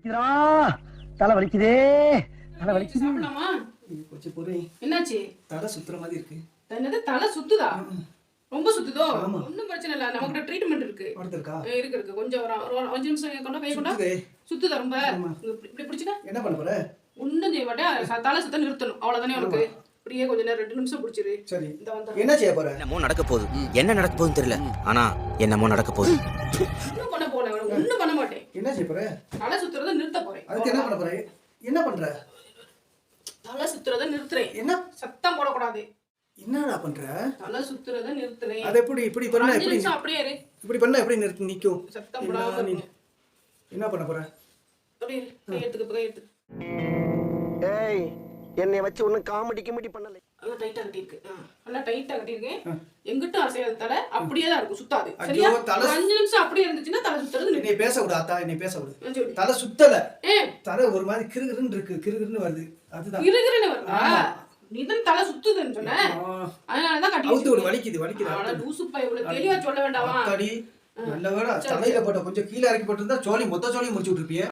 வலிக்குதுடா, தலை வலிக்குதே, தலை வலிக்குது. சாப்பிடலாமா? கொஞ்சம் பொறு. என்னாச்சு? தலை சுத்துற மாதிரி இருக்கு. என்னது தலை சுத்துதா? ரொம்ப சுத்துதோ? ஆமா. ஒண்ணும் பிரச்சனை இல்ல, நமக்கு ட்ரீட்மெண்ட் இருக்கு. இருக்கா? இருக்கு கொஞ்சம் ஒரு 5 நிமிஷம் கொண்டா கை கொண்டா. சுத்துதா ரொம்ப? இப்படி பிடிச்சுக்க. என்ன பண்ண போற? ஒண்ணும் செய்ய மாட்டேன், தலை சுத்த நிறுத்தணும் அவ்வளவுதானே உனக்கு. இப்படியே கொஞ்ச நேரம் 2 நிமிஷம் பிடிச்சிரு. சரி. இந்த வந்து என்ன செய்ய போற? என்னமோ நடக்க போகுது. என்ன நடக்க போகுதுன்னு தெரியல, ஆனா என்னமோ நடக்க போகுது. ஒண்ணும் பண்ண போல, ஒண்ணும் பண்ண மாட்டேன். என்ன செய்ய போற? தலை சுத்துறத நிறுத்த போறேன். அதுக்கு என்ன பண்ண போற? என்ன பண்ற? தலை சுத்துறத நிறுத்துறேன். என்ன சத்தம் போடக்கூடாது. என்னடா பண்ற? தலை சுத்துறத நிறுத்துறேன். அது எப்படி இப்படி பண்ணா எப்படி? அப்படியே இரு. இப்படி பண்ணா எப்படி நிக்கும்? சத்தம் போடாம என்ன பண்ண போற? அப்படியே கை எடுத்துக்க. ஏய், என்னை வச்சு ஒன்னும் காமெடி பண்ணல. நல்லா டைட்டா கட்டிருக்கு. நல்லா டைட்டா கட்டிருக்கு. எங்கிட்டும் அசையாத தலை அப்படியே தான் இருக்கும், சுத்தாது. ஐயோ, சரியா? தலை 5 நிமிஷம் அப்படியே இருந்துச்சுன்னா தலை சுத்துறது என்னை பேச விடு ஆத்தா, என்னை பேச விடு. நிறுத்து. தலை சுத்தல. ஏய், தலை ஒரு மாதிரி கிறுகிறுன்னு இருக்கு, கிறுகிறுன்னு வருது. அதுதான். கிறுகிறுன்னு வருதா? நீ தான் தலை சுத்துதுன்னு சொன்ன. அதனால தான் கட்டி அவுத்து விடு, வலிக்குது. ஆனா லூசு பை இவ்வளவு தெளிவா சொல்ல வேண்டாமா? நல்ல வேளை தலையில போட்ட கொஞ்சம் கீழே இறக்கி போட்டிருந்தா மொத்த சோழியும் முடிச்சு விட்டுருப்பியே.